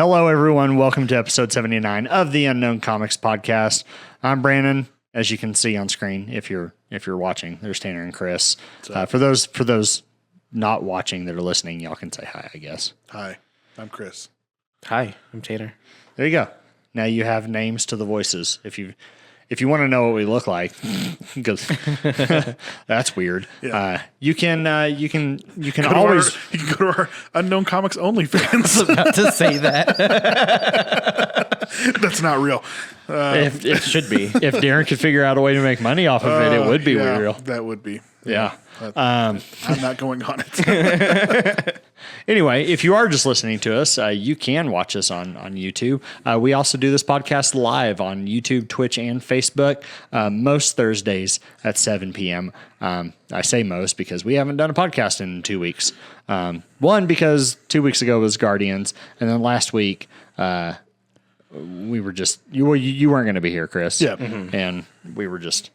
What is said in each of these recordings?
Hello, everyone. Welcome to episode 79 of the Unknown Comics Podcast. I'm Brandon, as you can see on screen. If you're watching, there's Tanner and Chris. For those not watching that are listening, y'all can say hi, I guess. Hi, I'm Chris. Hi, I'm Tanner. There you go. Now you have names to the voices. If you want to know what we look like, because that's weird. Yeah. You can always you can go to our Unknown Comics OnlyFans. I was about to say that. That's not real. If it should be. If Darren could figure out a way to make money off of it, it would be real. That would be. Yeah. I'm not going on it. Anyway, if you are just listening to us, you can watch us on YouTube. We also do this podcast live on YouTube, Twitch, and Facebook most Thursdays at 7 p.m. I say most because we haven't done a podcast in 2 weeks. One, because 2 weeks ago was Guardians, and then last week we were just you weren't going to be here, Chris. Yeah, and we were just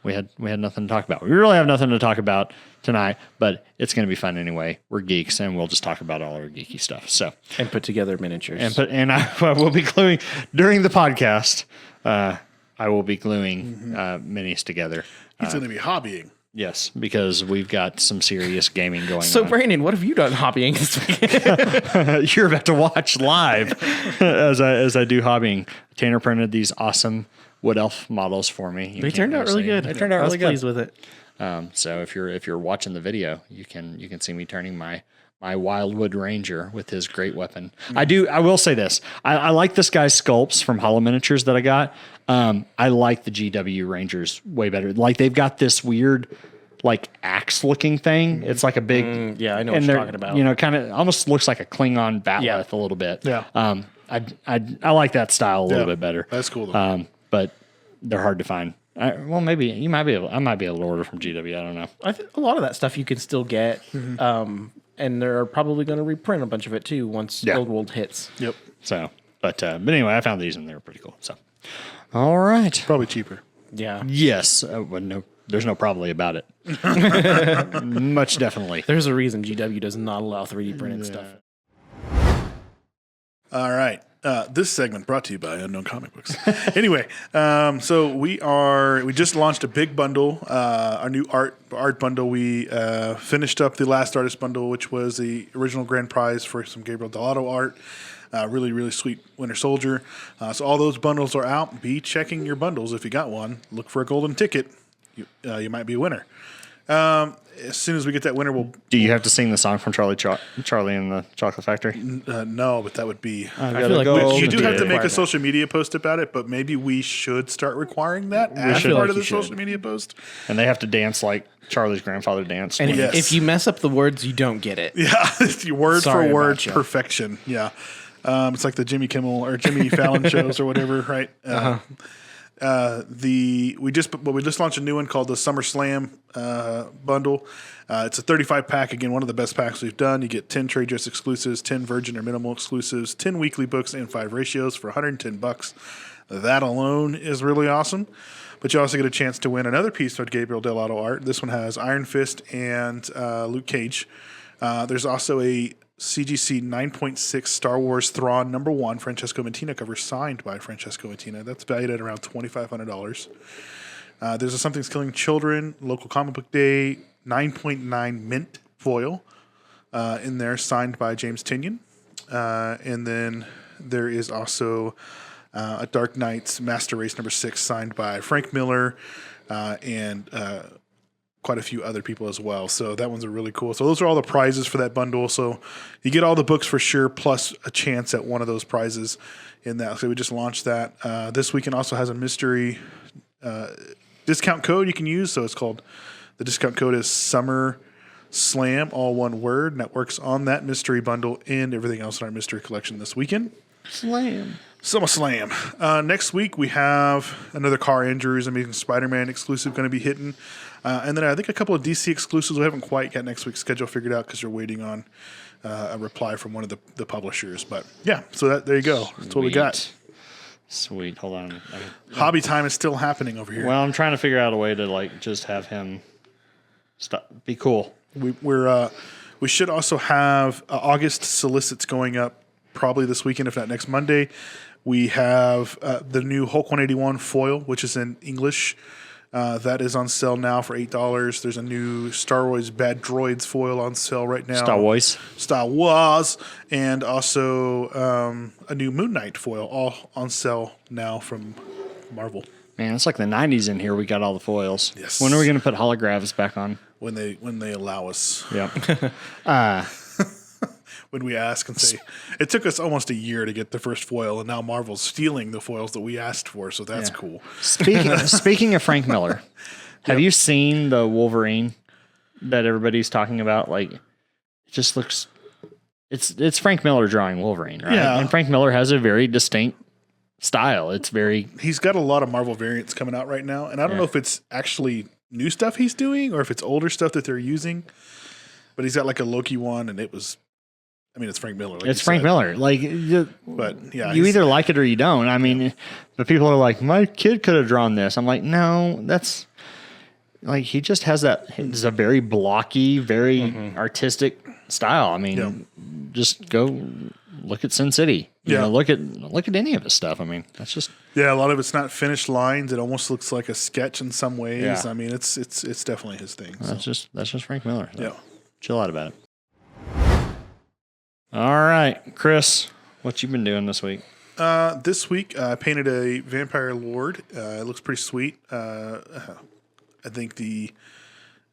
we had nothing to talk about. We really have nothing to talk about tonight, but it's going to be fun anyway. We're geeks, and we'll just talk about all our geeky stuff. So and put together miniatures. And I will be gluing during the podcast. I will be gluing minis together. He's going to be hobbying. Yes, because we've got some serious gaming going on. So, Brandon, what have you done hobbying this week? You're about to watch live as I do hobbying. Tanner printed these awesome wood elf models for me. They turned out really good. They turned out really good. I was pleased with it. So if you're watching the video, you can see me turning my Wildwood Ranger with his great weapon. I will say this. I like this guy's sculpts from Hollow Miniatures that I got. I like the GW Rangers way better. Like they've got this weird like axe looking thing. It's like a big I know what you're talking about. You know, kind of almost looks like a Klingon bat'leth a little bit. Yeah. I like that style a little bit better. That's cool though. But they're hard to find. Maybe I might be able to order from GW. I don't know. I think a lot of that stuff you can still get. And they're probably going to reprint a bunch of it too once Old World hits. Yep. So, but anyway, I found these and they were pretty cool. So, all right. Probably cheaper. Yeah. Yes. Well, no, there's no probably about it. Much definitely. There's a reason GW does not allow 3D printed stuff. All right. This segment brought to you by Unknown Comic Books. Anyway, so we just launched a big bundle, our new art bundle. We finished up the last artist bundle, which was the original grand prize for some Gabriel Dell'Otto art. Really, really sweet Winter Soldier. So all those bundles are out. Be checking your bundles if you got one. Look for a golden ticket. You might be a winner. As soon as we get that winner, Do you have to sing the song from Charlie and the Chocolate Factory? No, but that would be. I feel like You do have to make a social media post about it, but maybe we should start requiring that as part of the social media post. And they have to dance like Charlie's grandfather danced. And if you mess up the words, you don't get it. Yeah, it's word for word perfection. Yeah, it's like the Jimmy Kimmel or Jimmy Fallon shows or whatever, right? We just launched a new one called the Summer Slam bundle. It's a 35 pack. Again, one of the best packs we've done. You get 10 trade dress exclusives, 10 virgin or minimal exclusives, 10 weekly books, and 5 ratios for $110. That alone is really awesome. But you also get a chance to win another piece of Gabriel Dell'Otto art. This one has Iron Fist and Luke Cage. There's also a CGC 9.6 Star Wars Thrawn #1 Francesco Mattina cover signed by Francesco Mattina. That's valued at around $2,500. There's a Something's Killing Children Local Comic Book Day 9.9 mint foil in there signed by James Tynion. And then there is also a Dark Knights Master Race #6 signed by Frank Miller and quite a few other people as well. So that one's a really cool. So those are all the prizes for that bundle. So you get all the books for sure, plus a chance at one of those prizes in that. So we just launched that. This weekend also has a mystery discount code you can use. So it's called, the discount code is Summer Slam, all one word. And that works on that mystery bundle and everything else in our mystery collection this weekend. Summer Slam. Next week we have another Car Andrews Amazing Spider-Man exclusive going to be hitting. And then I think a couple of DC exclusives. We haven't quite got next week's schedule figured out because we're waiting on a reply from one of the publishers. But yeah, so there you go. That's what we got. Sweet. Hold on. Hobby time is still happening over here. Well, I'm trying to figure out a way to like just have him be cool. We should also have August solicits going up probably this weekend, if not next Monday. We have the new Hulk 181 foil, which is in English. That is on sale now for $8. There's a new Star Wars Bad Droids foil on sale right now. Star Wars. And also a new Moon Knight foil, all on sale now from Marvel. Man, it's like the 90s in here. We got all the foils. Yes. When are we going to put holographics back on? When they allow us. Yep. When we ask and say, it took us almost a year to get the first foil, and now Marvel's stealing the foils that we asked for, so that's cool. Speaking of Frank Miller, have you seen the Wolverine that everybody's talking about? Like, it just looks, it's Frank Miller drawing Wolverine, right? Yeah. And Frank Miller has a very distinct style. He's got a lot of Marvel variants coming out right now, and I don't know if it's actually new stuff he's doing or if it's older stuff that they're using, but he's got like a Loki one, and it's Frank Miller. It's Frank Miller. Like, but yeah, you either like it or you don't. I mean, but people are like, my kid could have drawn this. I'm like, no, that's like, he just has that. It's a very blocky, very artistic style. I mean, just go look at Sin City. You know, look at any of his stuff. I mean, that's just a lot of it's not finished lines. It almost looks like a sketch in some ways. Yeah. I mean, it's definitely his thing. So. That's just Frank Miller. So yeah, chill out about it. All right, Chris, what you been doing this week? This week I painted a Vampire Lord. It looks pretty sweet. I think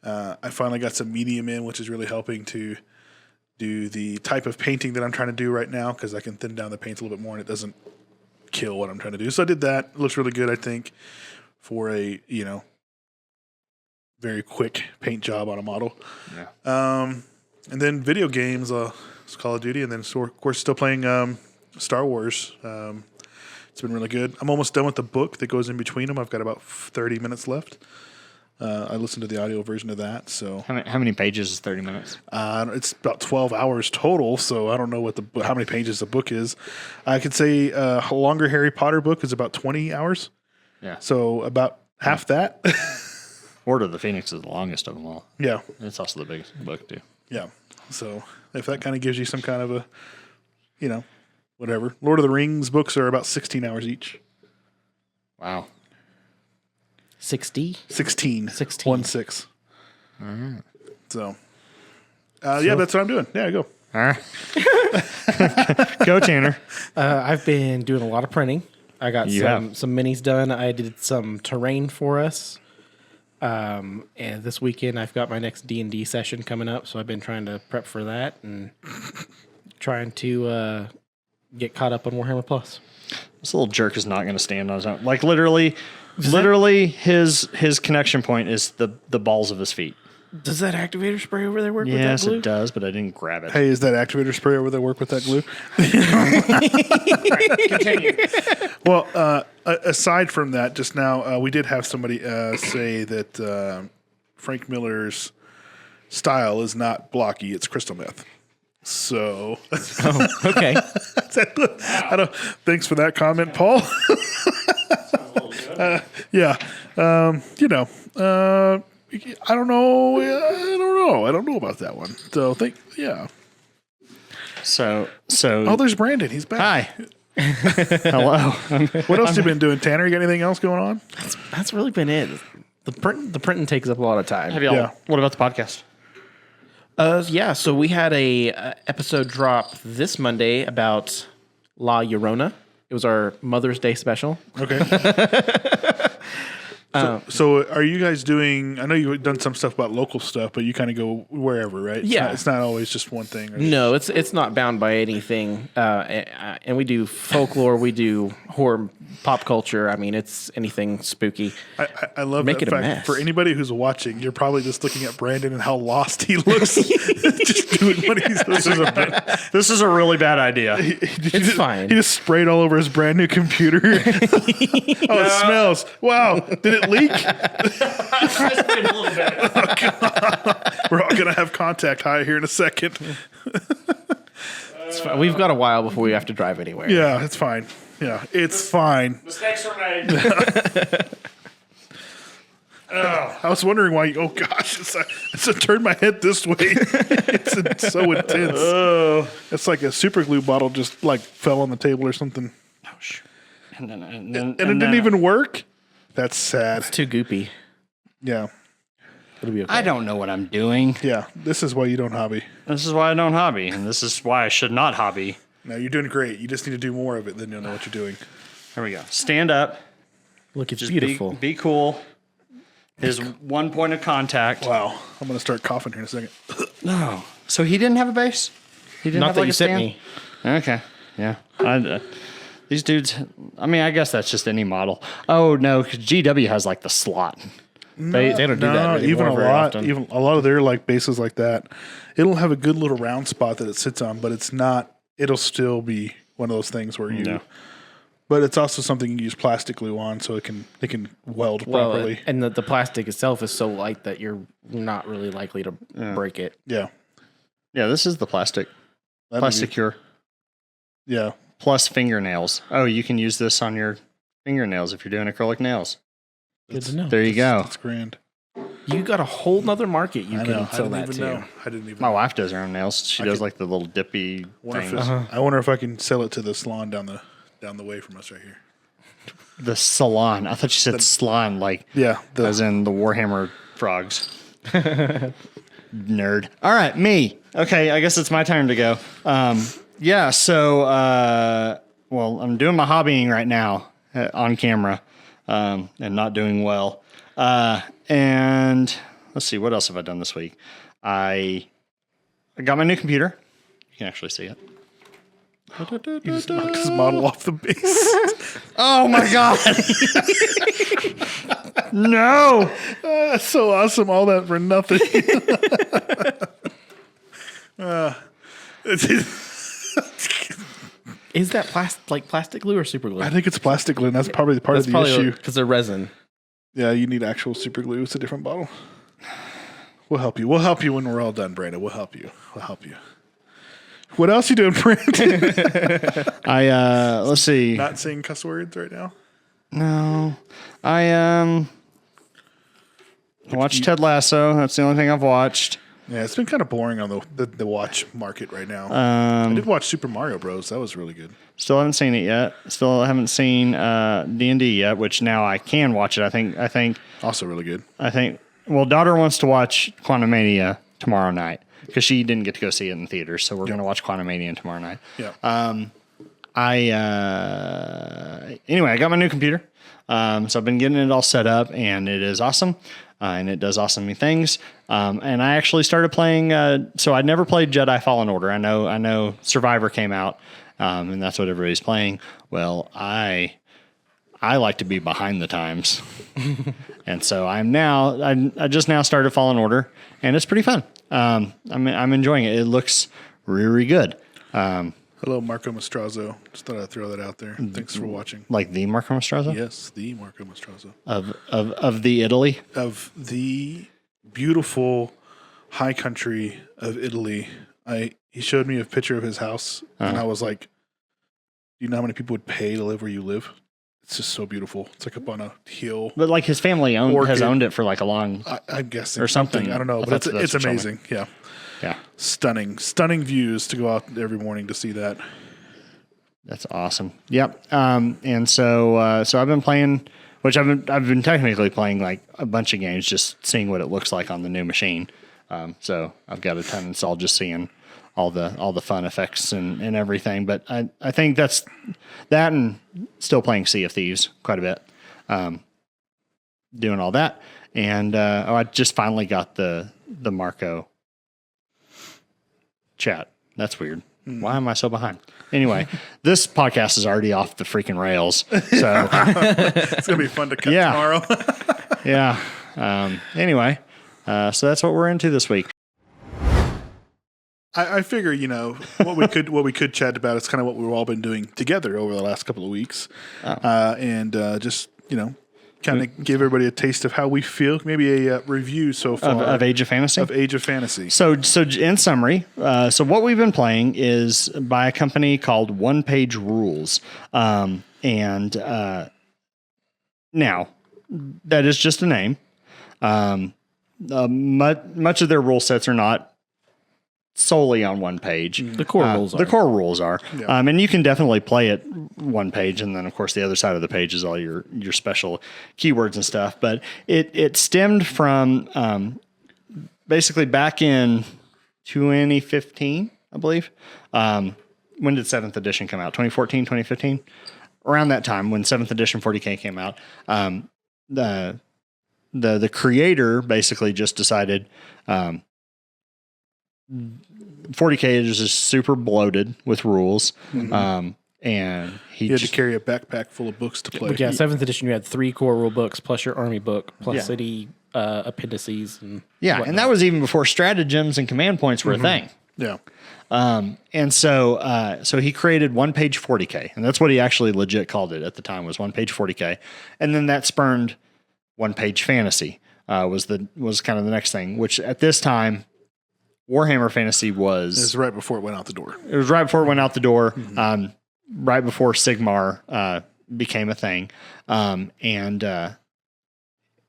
I finally got some medium in, which is really helping to do the type of painting that I'm trying to do right now, because I can thin down the paint a little bit more and it doesn't kill what I'm trying to do. So I did that. It looks really good, I think, for a very quick paint job on a model. Yeah. And then video games. It's Call of Duty, and then of course still playing Star Wars. It's been really good. I'm almost done with the book that goes in between them. I've got about 30 minutes left. I listened to the audio version of that. So how many pages is 30 minutes? It's about 12 hours total. So I don't know how many pages the book is. I could say a longer Harry Potter book is about 20 hours. Yeah. So about half that. Order of the Phoenix is the longest of them all. Yeah. It's also the biggest book too. Yeah. So if that kind of gives you some kind of a, whatever. Lord of the Rings books are about 16 hours each. Wow. 16. 1-6. All right. So, that's what I'm doing. Yeah, go. All right. Go, Tanner. I've been doing a lot of printing. I got some minis done. I did some terrain for us. And this weekend I've got my next D&D session coming up, so I've been trying to prep for that and trying to get caught up on Warhammer Plus. This little jerk is not going to stand on his own. Like literally his connection point is the balls of his feet. Does that activator spray over there work with that Yes, glue? it does, but I didn't grab it. Hey, is that activator spray over there work with that glue? Continue. Well, aside from that, just now we did have somebody say that Frank Miller's style is not blocky; it's crystal meth. So, okay. Thanks for that comment, Paul. Yeah, I don't know. I don't know about that one. So, So. Oh, there's Brandon. He's back. Hi. Hello. What else you been doing, Tanner? You got anything else going on? That's really been it. The printing takes up a lot of time. What about the podcast? So we had a episode drop this Monday about La Llorona. It was our Mother's Day special. Okay. So are you guys doing, I know you've done some stuff about local stuff, but you kind of go wherever, right? It's not always just one thing. Right? No, it's not bound by anything. And we do folklore, we do horror, pop culture. I mean, it's anything spooky. I love Make that it a fact. mess. For anybody who's watching, you're probably just looking at Brandon and how lost he looks. Just doing what he's doing. This is a really bad idea. It's fine. He just sprayed all over his brand new computer. It smells. Wow. Did it leak? We're all going to have contact high here in a second. It's fine. We've got a while before we have to drive anywhere. Yeah, it's fine. Yeah, it's fine. Mistakes are made. I was wondering why. Oh gosh, it's a turn my head this way. It's so intense. It's like a super glue bottle just like fell on the table or something. Oh, sure. And it didn't even work. That's sad. It's too goopy. Yeah. It'll be okay. I don't know what I'm doing. Yeah. This is why you don't hobby. This is why I don't hobby, and this is why I should not hobby. No, you're doing great. You just need to do more of it, then you'll know what you're doing. Here we go. Stand up. Look, it's Just beautiful. Be cool. His one point of contact. Wow. I'm going to start coughing here in a second. No. So he didn't have a base? He didn't Not have that like you a sent stand? me. Okay. Yeah. These dudes, I mean, I guess that's just any model. Oh, no, because GW has like the slot. They don't do that No, anymore even a very lot. often. Even a lot of their like bases like that. It'll have a good little round spot that it sits on, but it's not. It'll still be one of those things where you. No. But it's also something you can use plastic glue on, so it can weld properly. And the plastic itself is so light that you're not really likely to break it. Yeah. Yeah, this is the plastic. That'd Plastic be- cure. Yeah. Plus fingernails. Oh, you can use this on your fingernails if you're doing acrylic nails. Good to know. There you go. That's grand. You got a whole nother market you I can know. I sell didn't that even to. know. I didn't even My know. wife does her own nails. She does like the little dippy Wonder if things. it's- I wonder if I can sell it to the salon down the way from us right here. The salon. I thought you said salon, like Yeah. as in the Warhammer frogs. Nerd. All right, me. Okay, I guess it's my turn to go. Yeah, so, well, I'm doing my hobbying right now on camera and not doing well. And let's see, what else have I done this week? I got my new computer. You can actually see it. You just knocked his model off the base. Oh my God. No. That's so awesome. All that for nothing. Is that plastic glue or super glue? I think it's plastic glue, and that's probably part of the issue. Because they're resin. Yeah, you need actual super glue. It's a different bottle. We'll help you. We'll help you when we're all done, Brandon. We'll help you. We'll help you. What else you doing, Brandon? Let's see. Not saying cuss words right now? No. I watched Ted Lasso. That's the only thing I've watched. Yeah, it's been kind of boring on the watch market right now. I did watch Super Mario Bros. That was really good. Still haven't seen it yet. Still haven't seen D&D yet, which now I can watch it. I think Also really good. well, daughter wants to watch Quantumania tomorrow night because she didn't get to go see it in the theater, so we're going to watch Quantumania tomorrow night. Yeah. Anyway, I got my new computer. So I've been getting it all set up, and it is awesome. And it does awesome things. And I actually started playing. So I'd never played Jedi Fallen Order. I know Survivor came out, and that's what everybody's playing. Well, I like to be behind the times, and so I just now started Fallen Order, and it's pretty fun. I'm enjoying it. It looks really good. Hello, Marco Mastrazo. Just thought I'd throw that out there. Thanks for watching. Like the Marco Mastrazo Yes, the Marco Mastrazo. of the Italy. Of the beautiful high country of Italy. He showed me a picture of his house, and I was like, "Do you know how many people would pay to live where you live? It's just so beautiful. It's like up on a hill. But like his family has owned it for like a long. I'm guessing Or something. I don't know, I but thought it's that's what amazing. Yeah, Yeah, stunning views to go out every morning to see that. that's awesome. Yep. And so I've been playing, which I've been technically playing like a bunch of games, just seeing what it looks like on the new machine. So I've got a ton installed, just seeing all the fun effects and everything. But I think that's that, and still playing Sea of Thieves quite a bit. Doing all that, and I just finally got the Marco chat. That's weird. Why am I so behind? Anyway, this podcast is already off the freaking rails. So It's gonna be fun to cut tomorrow. yeah. Anyway, so that's what we're into this week. I figure, what we could chat about is kind of what we've all been doing together over the last couple of weeks, and just kind of give everybody a taste of how we feel. Maybe a review so far Of Age of Fantasy. Of Age of Fantasy. So in summary, so what we've been playing is by a company called One Page Rules, and now that is just a name. Much of their rule sets are not solely on one page. The core rules are. The core rules are. Yeah. And you can definitely play it one page, and then, of course, the other side of the page is all your special keywords and stuff. But it stemmed from basically back in 2015, I believe. When did 7th edition come out? 2014, 2015? Around that time when 7th edition 40K came out. The creator basically just decided 40K is just super bloated with rules. And he had to carry a backpack full of books to play. But yeah, 7th edition, you had 3 core rule books plus your army book plus city appendices. And whatnot. And that was even before stratagems and command points were a thing. Yeah. And so he created one page 40K, and that's what he actually legit called it at the time, was one page 40K. And then that spurned one page fantasy, was kind of the next thing, which at this time, Warhammer Fantasy was... It was right before it went out the door. It was right before it went out the door, right before Sigmar became a thing. And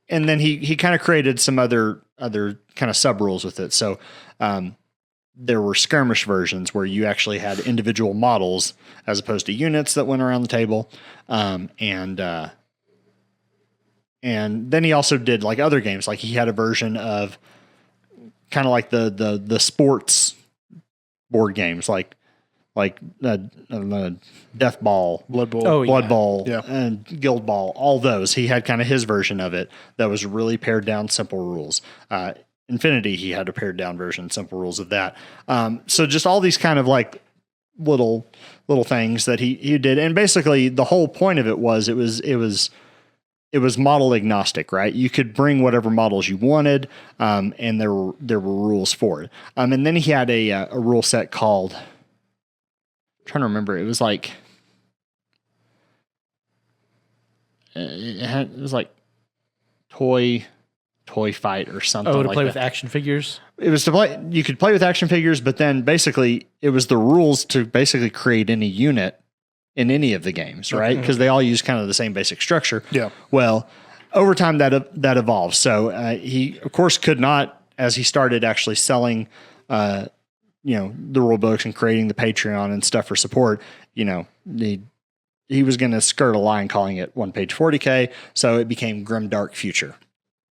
then he kind of created some other kind of sub rules with it. So there were skirmish versions where you actually had individual models as opposed to units that went around the table. And then he also did like other games. Like he had a version of kind of like the sports board games, like Death Ball, Blood Bowl, Blood Bowl, Yeah. and Guild Ball. All those, he had kind of his version of it that was really pared down, simple rules. Infinity, he had a pared down version, simple rules of that. So just all these kind of like little things that he did, and basically the whole point of it was it was model agnostic, right? You could bring whatever models you wanted, and there were rules for it. And then he had a rule set called, I'm trying to remember, it was like it was like toy fight or something. to like play that. with action figures. It was to play. You could play with action figures, but then basically it was the rules to basically create any unit in any of the games, right? Because they all use kind of the same basic structure. Yeah. Well, over time that evolved. So he, of course, could not, as he started actually selling, the rule books and creating the Patreon and stuff for support. He was going to skirt a line calling it one page 40K. So it became Grimdark Future.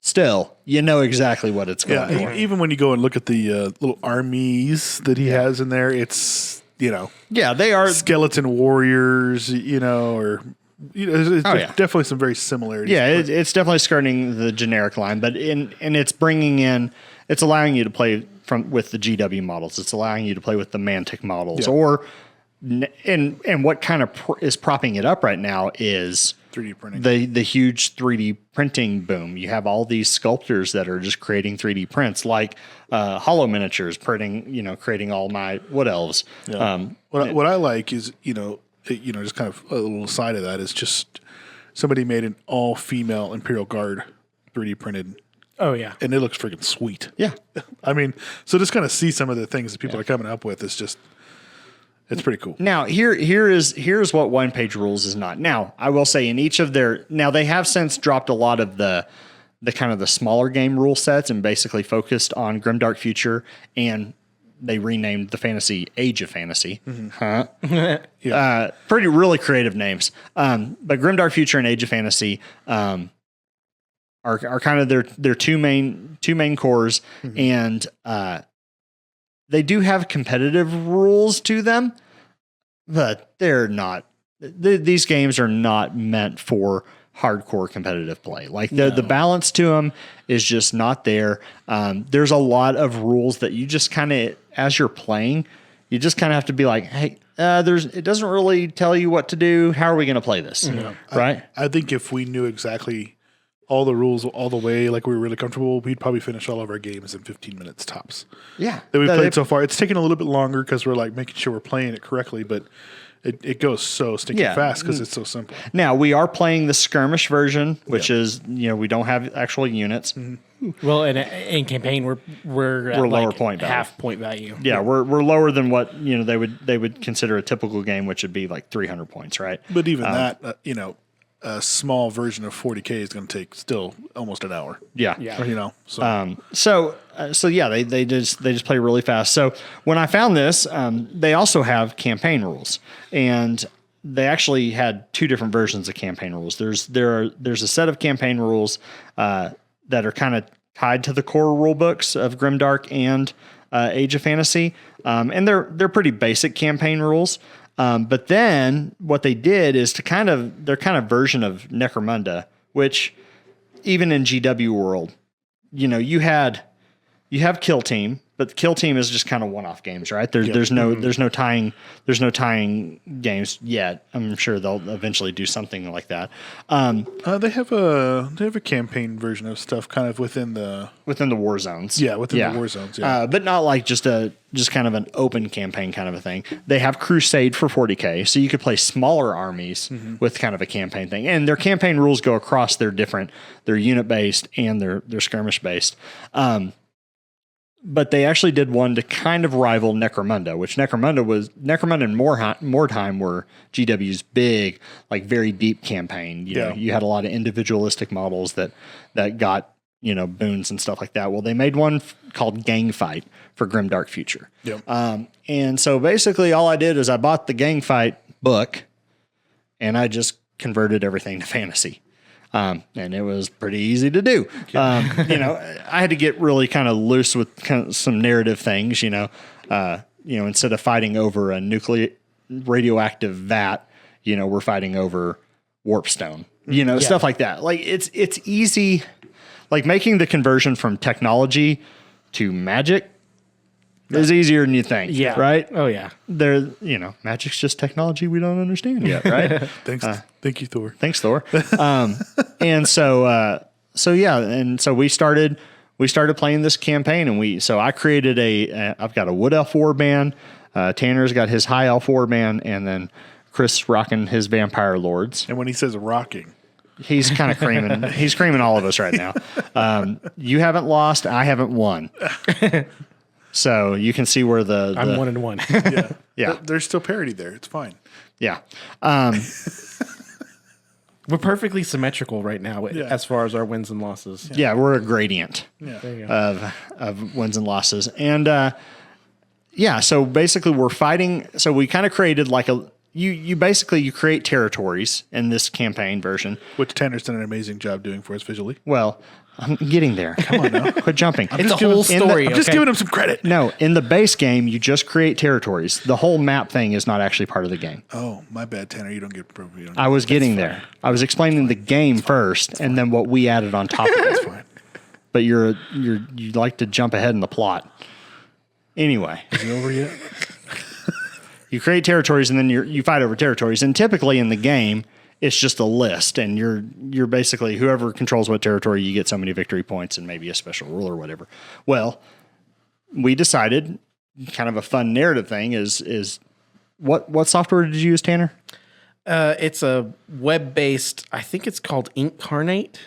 Still, you know exactly what it's going for. Even when you go and look at the little armies that he has in there, it's they are skeleton warriors, there's definitely some very similarities. Yeah, it's definitely skirting the generic line, but it's allowing you to play with the GW models. It's allowing you to play with the Mantic models, and what kind of is propping it up right now is 3D printing. The huge 3D printing boom. You have all these sculptors that are just creating 3D prints, like Hollow Miniatures creating all my wood elves. Yeah. What I like is, just kind of a little side of that is just somebody made an all-female Imperial Guard 3D printed. Oh, yeah. And it looks freaking sweet. Yeah. I mean, so just kind of see some of the things that people are coming up with is just... It's pretty cool. Now, here's what one page rules is not. Now, I will say in each of they have since dropped a lot of the kind of the smaller game rule sets and basically focused on Grimdark Future, and they renamed the fantasy Age of Fantasy. Pretty really creative names. But Grimdark Future and Age of Fantasy are kind of their two main cores, and they do have competitive rules to them, but they're not. These games are not meant for hardcore competitive play. Like the balance to them is just not there. There's a lot of rules that you just kind of, as you're playing, you just kind of have to be like, hey, it doesn't really tell you what to do. How are we going to play this? Right? I think if we knew exactly all the rules all the way, like we were really comfortable, we'd probably finish all of our games in 15 minutes tops. Yeah. That we've played so far. It's taken a little bit longer because we're like making sure we're playing it correctly, but it goes so stinking fast because it's so simple. Now, we are playing the skirmish version, which is, we don't have actual units. Well, in campaign, we're at lower like point value. half point value. Yeah, we're lower than what they would consider a typical game, which would be like 300 points, right? But even that, a small version of 40K is going to take still almost an hour. Yeah. Yeah. So Yeah, they just play really fast. So when I found this, they also have campaign rules, and they actually had two different versions of campaign rules. There's a set of campaign rules that are kind of tied to the core rule books of Grimdark and Age of Fantasy, and they're pretty basic campaign rules. But then what they did is their kind of version of Necromunda, which even in GW world, you have Kill Team, but Kill Team is just kind of one-off games, right? There's no tying games yet. I'm sure they'll eventually do something like that. they have a campaign version of stuff kind of within the war zones. Yeah, the war zones. Yeah, but not like just kind of an open campaign kind of a thing. They have Crusade for 40K, so you could play smaller armies with kind of a campaign thing. And their campaign rules go across their unit based and their skirmish based. But they actually did one to kind of rival Necromunda, which Necromunda and Mordheim were GW's big, like very deep campaign. You know, you had a lot of individualistic models that got, boons and stuff like that. Well, they made one called Gang Fight for Grimdark Future. Yep. And so basically all I did is I bought the Gang Fight book and I just converted everything to fantasy. And it was pretty easy to do. I had to get really kind of loose with kind of some narrative things, instead of fighting over a radioactive vat, we're fighting over warpstone, stuff like that. Like it's easy, like making the conversion from technology to magic is easier than you think. Yeah. Right. Oh yeah. Magic's just technology we don't understand yet. Right. Thank you, Thor. Thanks, Thor. And so we started playing this campaign, and I created I've got a Wood Elf Warband, Tanner's got his High Elf Warband, and then Chris rocking his Vampire Lords. And when he says rocking, he's kind of creaming. He's creaming all of us right now. You haven't lost. I haven't won. So you can see where I'm 1-1. Yeah. There's still parity there. It's fine. Yeah. We're perfectly symmetrical right now as far as our wins and losses. Yeah, we're a gradient Yeah. of wins and losses. And so basically we're fighting. So we kind of created like you create territories in this campaign version. Which Tanner's done an amazing job doing for us visually. Well, I'm getting there. Come on now. Quit jumping. It's a whole story. I'm just giving him some credit. No, in the base game, you just create territories. The whole map thing is not actually part of the game. Oh, my bad, Tanner. You don't get. I was getting there. I was explaining the game first, and then what we added on top of it. That's fine. But you like to jump ahead in the plot. Anyway, is it over yet? You create territories, and then you fight over territories. And typically in the game, it's just a list, and you're basically whoever controls what territory, you get so many victory points and maybe a special rule or whatever. Well, we decided kind of a fun narrative thing is what software did you use, Tanner? It's a web-based, I think it's called Incarnate.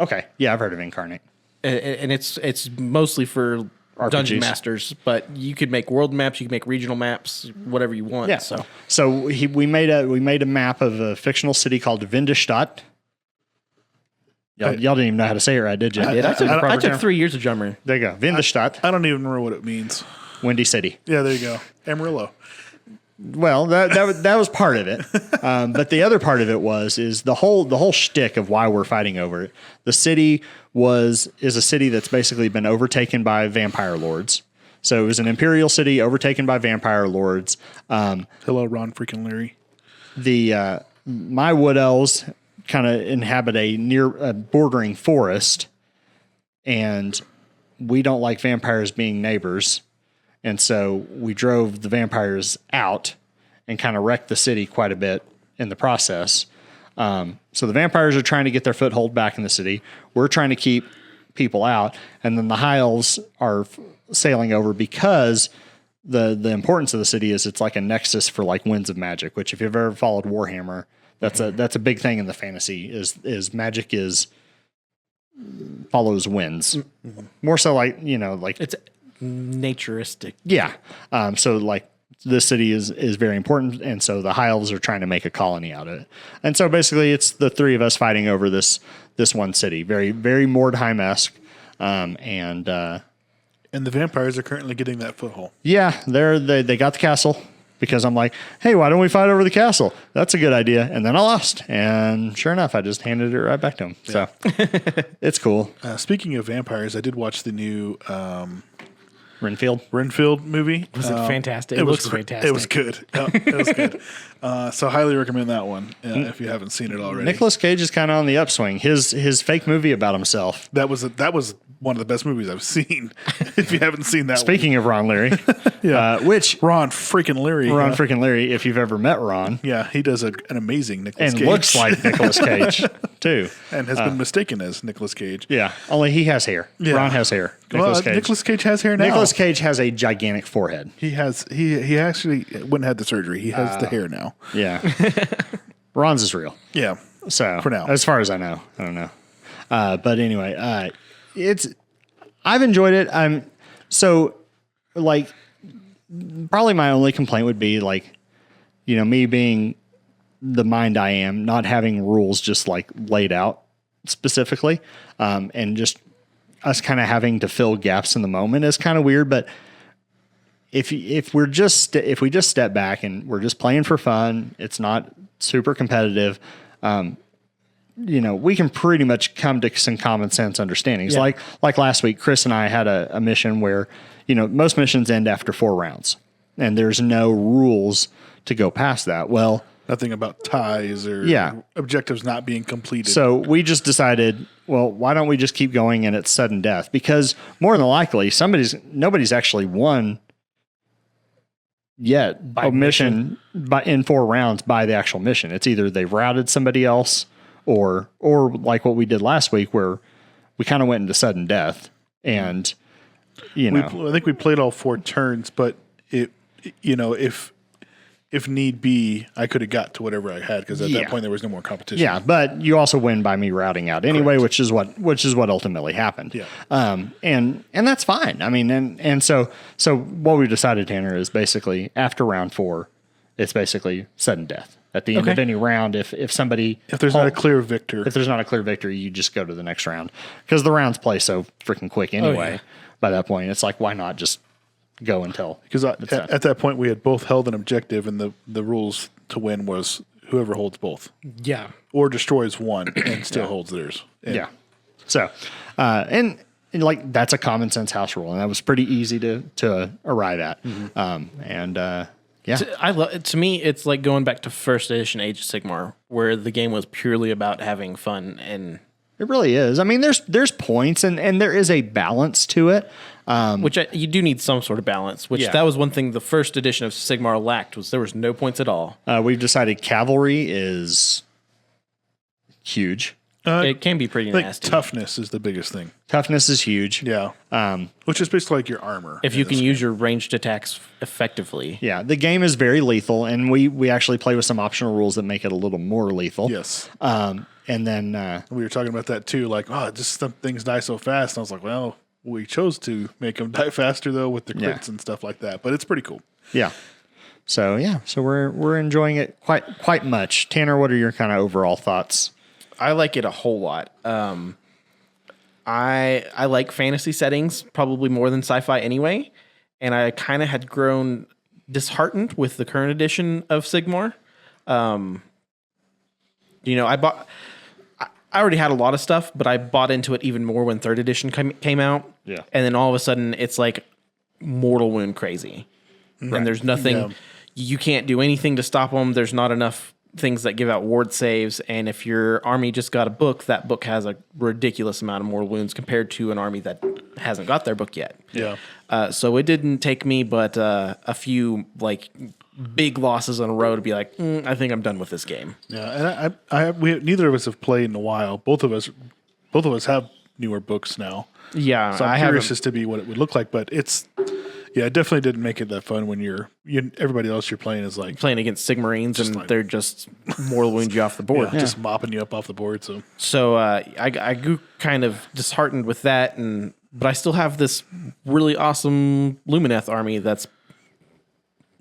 Okay. Yeah, I've heard of Incarnate. And it's mostly for RPGs. Dungeon Masters, but you could make world maps, you can make regional maps, whatever you want. Yeah. So we made a map of a fictional city called Vindestadt. Y'all didn't even know how to say it right, did you? I took 3 years of Drummer. There you go. Vindestadt. I don't even remember what it means. Windy City. Yeah, there you go. Amarillo. Well, that was part of it, but the other part of it is the whole shtick of why we're fighting over it. The city is a city that's basically been overtaken by vampire lords. So it was an imperial city overtaken by vampire lords. Hello, Ron freaking Leary. My wood elves kind of inhabit a bordering forest, and we don't like vampires being neighbors. And so we drove the vampires out and kind of wrecked the city quite a bit in the process. So the vampires are trying to get their foothold back in the city. We're trying to keep people out. And then the high elves are sailing over because the importance of the city is it's like a nexus for like winds of magic, which if you've ever followed Warhammer, that's a big thing in the fantasy is magic follows winds. Mm-hmm. More so like, it's naturistic. Yeah. So like this city is very important, and so the High Elves are trying to make a colony out of it. And so basically, it's the three of us fighting over this one city, very very Mordheim-esque, and the vampires are currently getting that foothold. yeah, they got the castle. Because I'm like, hey, why don't we fight over the castle? That's a good idea. And then I lost. And sure enough, I just handed it right back to him. Yeah. So it's cool. Speaking of vampires, I did watch the new Renfield movie. Was it fantastic? It looks was fantastic. It was good. It was good. So highly recommend that one if you haven't seen it already. Nicolas Cage is kind of on the upswing. His fake movie about himself. That was one of the best movies I've seen. If you haven't seen that Speaking of Ron Leary, which Ron freaking Leary, if you've ever met Ron. Yeah, he does an amazing Nicolas Cage. And looks like Nicolas Cage, too. And has been mistaken as Nicolas Cage. Yeah, only he has hair. Yeah. Ron has hair. Nicolas Cage has hair now. Nicolas Cage has a gigantic forehead. He actually went and had the surgery. He has the hair now. Yeah. Ron's is real. Yeah. So for now, as far as I know, I don't know. But anyway, I've enjoyed it. Probably my only complaint would be me being the mind I am, not having rules just laid out specifically, and just us kind of having to fill gaps in the moment is kind of weird. But if we just step back and we're just playing for fun, it's not super competitive. We can pretty much come to some common sense understandings. Yeah. Like last week, Chris and I had a mission where, most missions end after 4 rounds and there's no rules to go past that. Well, nothing about ties or objectives not being completed. So we just decided, well, why don't we just keep going and it's sudden death? Because more than likely nobody's actually won yet in 4 rounds by the actual mission. It's either they've routed somebody else or like what we did last week where we kind of went into sudden death and I think we played all 4 turns, but if need be, I could have got to whatever I had because at that point there was no more competition. Yeah, but you also win by me routing out anyway, which is what ultimately happened. Yeah. And that's fine. I mean, and so what we decided, Tanner, is basically after round 4, it's basically sudden death. At the end of any round, if there's not a clear victor, you just go to the next round because the rounds play so freaking quick anyway. By that point, it's like, why not just go until? Because at that point, we had both held an objective, and the rules to win was whoever holds both. Yeah. Or destroys one and still holds theirs. Yeah. So, and that's a common sense house rule, and that was pretty easy to arrive at. Mm-hmm. To me, it's like going back to first edition Age of Sigmar, where the game was purely about having fun, and it really is. I mean, there's points and there is a balance to it, which you do need some sort of balance. Which that was one thing the first edition of Sigmar lacked, was there was no points at all. We've decided cavalry is huge. It can be pretty nasty. Toughness is the biggest thing. Toughness is huge. Yeah. Which is basically like your armor. If you can use your ranged attacks effectively. Yeah. The game is very lethal, and we actually play with some optional rules that make it a little more lethal. Yes. And then we were talking about that too. Like, just some things die so fast. And I was like, well, we chose to make them die faster though with the crits and stuff like that. But it's pretty cool. Yeah. So we're enjoying it quite much. Tanner, what are your kind of overall thoughts? I like it a whole lot. I like fantasy settings probably more than sci-fi anyway, and I kind of had grown disheartened with the current edition of Sigmar. I already had a lot of stuff, but I bought into it even more when 3rd edition came out. Yeah, and then all of a sudden it's like mortal wound crazy, and there's nothing. Yeah. You can't do anything to stop them. There's not enough things that give out ward saves, and if your army just got a book, that book has a ridiculous amount of mortal wounds compared to an army that hasn't got their book yet. Yeah. So it didn't take me but a few big losses in a row to be like, I think I'm done with this game. Yeah, and neither of us have played in a while. Both of us have newer books now. Yeah, so I'm curious as to be what it would look like, but it's. Yeah, it definitely didn't make it that fun when everybody else you're playing is like playing against Sigmarines and they're just mortal wound you off the board, just mopping you up off the board. So I grew kind of disheartened with that, but I still have this really awesome Lumineth army that's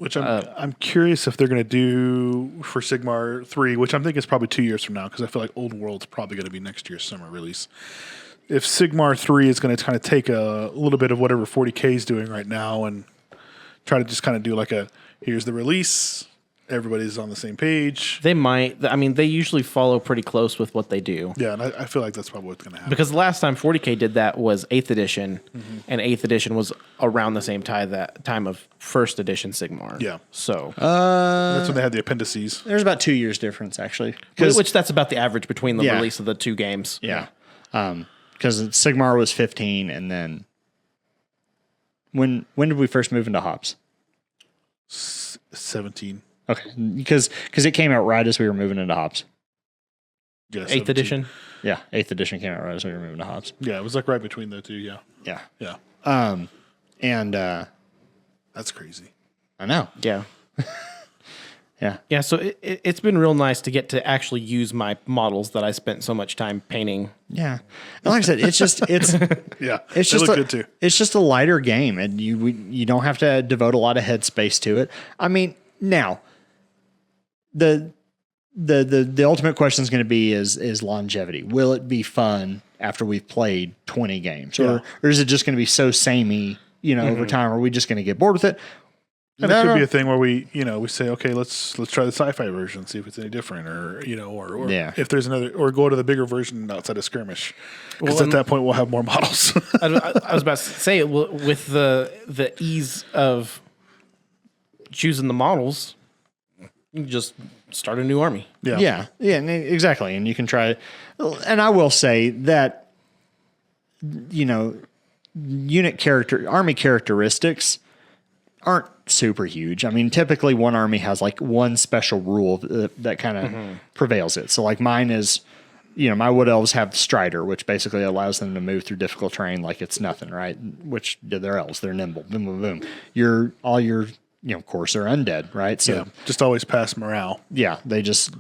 Which I'm curious if they're going to do for Sigmar 3, which I'm thinking is probably 2 years from now, because I feel like Old World's probably going to be next year's summer release. If Sigmar 3 is going to kind of take a little bit of whatever 40K is doing right now and try to just kind of do like here's the release, everybody's on the same page. They might. I mean, they usually follow pretty close with what they do. Yeah, and I feel like that's probably what's going to happen. Because the last time 40K did that was 8th edition, and 8th edition was around the same time of 1st edition Sigmar. Yeah. So, That's when they had the appendices. There's about 2 years difference, actually. which that's about the average between the release of the two games. Yeah. Because Sigmar was 15, and then when did we first move into hops? 17. Okay, because it came out right as we were moving into hops. Yeah, 8th edition. Yeah, 8th edition came out right as we were moving to hops. Yeah, it was like right between the two. Yeah. Yeah. Yeah. And That's crazy. I know. Yeah. Yeah. Yeah, so it's been real nice to get to actually use my models that I spent so much time painting. Yeah. And like I said, it's Yeah. it's they just look good too. It's just a lighter game, and you don't have to devote a lot of headspace to it. I mean, now the ultimate question is going to be is longevity. Will it be fun after we've played 20 games, or is it just going to be so samey, over time? Are we just going to get bored with it? And it could be a thing where we say, okay, let's try the sci-fi version, see if it's any different, or if there's another, or go to the bigger version outside of Skirmish, because at that point we'll have more models. I was about to say, with the ease of choosing the models, you can just start a new army. Yeah, exactly. And you can try. And I will say that, army characteristics aren't super huge. I mean, typically one army has like one special rule that kind of prevails it. So like mine is, my Wood Elves have Strider, which basically allows them to move through difficult terrain like it's nothing, right? Which they're elves, they're nimble, boom, boom, boom. All your of course, they're undead, right? So just always pass morale. Yeah, they just.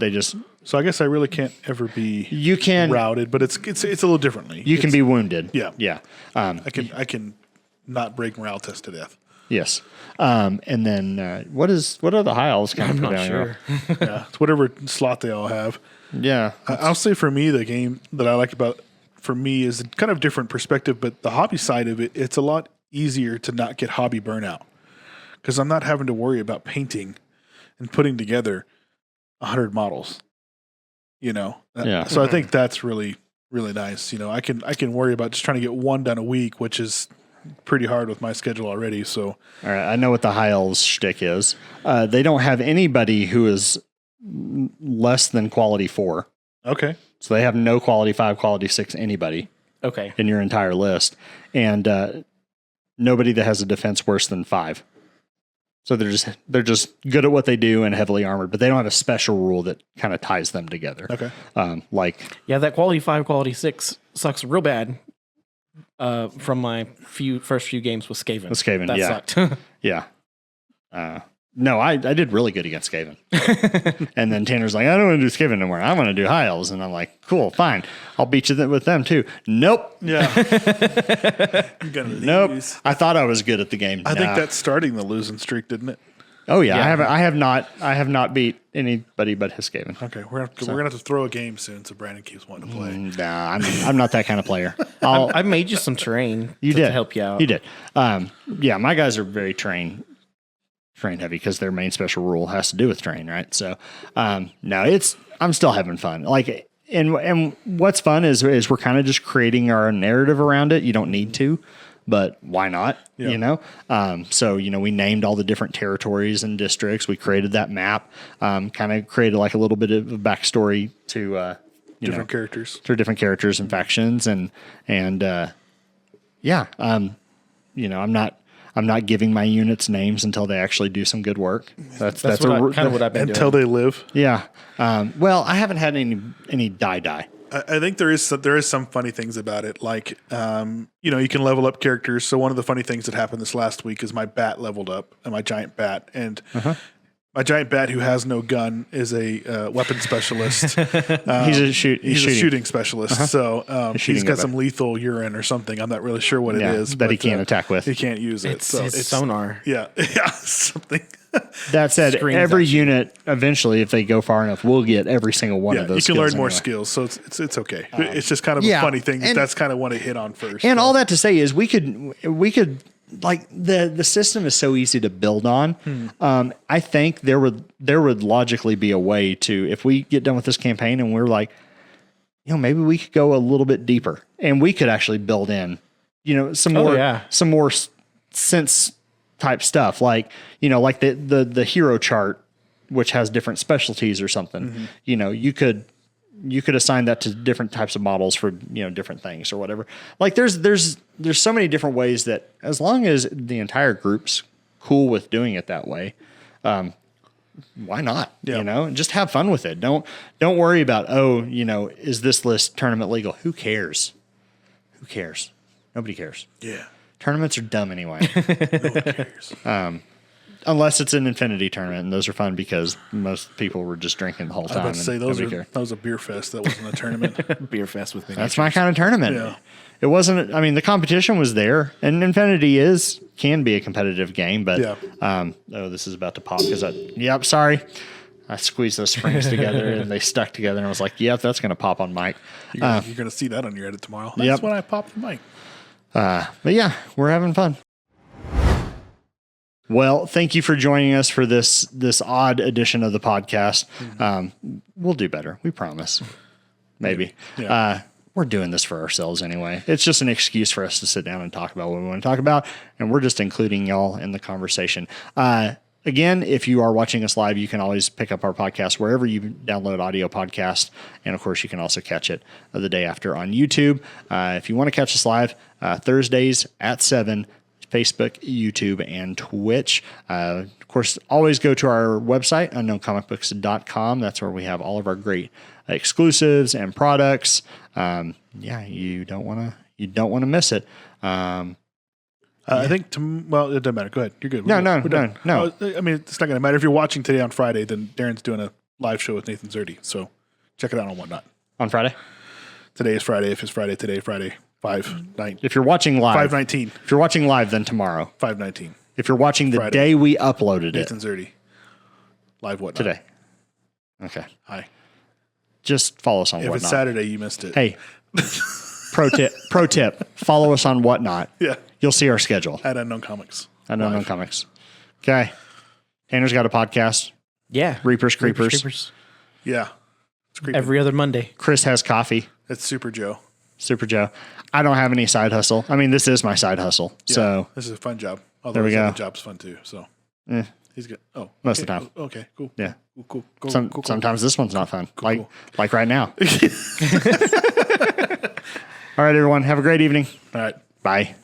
So I guess I really can't ever be. You can routed, but it's a little differently. You can be wounded. Yeah. I can not break morale test to death. Yes. And then what are the high elves kind of? I'm not sure. Yeah, it's whatever slot they all have. Yeah. I'll say for me, the game that I like about for me is a kind of different perspective, but the hobby side of it, it's a lot easier to not get hobby burnout. Because I'm not having to worry about painting and putting together 100 models, Yeah. So I think that's really, really nice. I can worry about just trying to get one done a week, which is pretty hard with my schedule already. So, all right, I know what the high elves shtick is. They don't have anybody who is less than quality 4. Okay. So they have no quality 5, quality 6, anybody. Okay. In your entire list, and nobody that has a defense worse than 5. So they're just good at what they do and heavily armored, but they don't have a special rule that kind of ties them together. Okay. That quality 5, quality 6 sucks real bad. From my first few games with Skaven. That sucked. Yeah. No, I did really good against Skaven. And then Tanner's like, I don't want to do Skaven anymore. I want to do high elves. And I'm like, cool, fine. I'll beat you with them too. Nope. Yeah. You're gonna lose. Nope. I thought I was good at the game. I think that's starting the losing streak, didn't it? Oh yeah. I have not beat anybody but his Skaven. Okay, we're gonna have to throw a game soon, so Brandon keeps wanting to play. Nah, I'm not that kind of player. I made you some terrain. To help you out. You did. My guys are very terrain heavy because their main special rule has to do with terrain, right? So no, I'm still having fun. Like, and what's fun is we're kind of just creating our narrative around it. You don't need to, but why not? Yeah. So we named all the different territories and districts. We created that map, kind of created like a little bit of a backstory to different characters, and factions, and I'm not giving my units names until they actually do some good work. That's what I've been until doing. they live. Yeah. Well, I haven't had any die. I think there is some funny things about it. Like, you can level up characters. So one of the funny things that happened this last week is my bat leveled up, and my giant bat, and My giant bat who has no gun is a weapon specialist. He's a shooting specialist. So he's got some lethal urine or something. I'm not really sure what it is. That he can't attack with. He can't use it. It's sonar. Yeah. Something. That said, every unit, eventually, if they go far enough, will get every single one of those. You can learn more skills, so it's okay. It's just kind of a funny thing. That's kind of what it hit on first. And all that to say is we could like the system is so easy to build on. I think there would logically be a way to, if we get done with this campaign and we're like, maybe we could go a little bit deeper and we could actually build in, some more sense type stuff, like the hero chart, which has different specialties or something. You could assign that to different types of models for different things or whatever. Like there's so many different ways that, as long as the entire group's cool with doing it that way, why not? Just have fun with it. Don't worry about, is this list tournament legal? Who cares? Nobody cares. Yeah. Tournaments are dumb anyway. No one cares. Unless it's an infinity tournament, and those are fun because most people were just drinking the whole time. I was about to say, that was a beer fest. That wasn't a tournament. Beer fest with That's my kind of tournament. Yeah. It wasn't, the competition was there, and Infinity can be a competitive game, but, this is about to pop because sorry. I squeezed those springs together and they stuck together, and I was like, yep, that's going to pop on mic. You're going to see that on your edit tomorrow. That's when I popped the mic. But yeah, we're having fun. Well, thank you for joining us for this odd edition of the podcast. We'll do better. We promise. Maybe. Yeah. We're doing this for ourselves anyway. It's just an excuse for us to sit down and talk about what we want to talk about, and we're just including y'all in the conversation. Again, if you are watching us live, you can always pick up our podcast wherever you download audio podcasts. And of course, you can also catch it the day after on YouTube. If you want to catch us live, Thursdays at 7, Facebook, YouTube, and Twitch. Of course, always go to our website, unknowncomicbooks.com. That's where we have all of our great exclusives and products. You don't want to miss it. I think, it doesn't matter. Go ahead. You're good. No. I mean, it's not going to matter. If you're watching today on Friday, then Darren's doing a live show with Nathan Zerdy. So check it out on Whatnot. On Friday? Today is Friday. If it's Friday, today, Friday, 5/19. If you're watching live. 5/19. If you're watching live, then tomorrow. 5/19. If you're watching the day we uploaded Nathan Zerdy. Live Whatnot. Today. Okay. Hi. Just follow us on Whatnot. If it's Saturday, you missed it. Hey. Pro tip. Follow us on Whatnot. Yeah. You'll see our schedule. At Unknown Comics. Unknown Comics. Okay. Tanner's got a podcast. Yeah. Reapers, Creepers. Yeah. It's creepy. Every other Monday. Chris has coffee. It's Super Joe. I don't have any side hustle. I mean, this is my side hustle. Yeah, so this is a fun job. Although there we go. The job's fun too. So he's good. Oh, okay. Most of the time. Okay, cool. Yeah. Cool. Sometimes this one's not fun. Like right now. All All right, everyone. Have a great evening. right. Bye.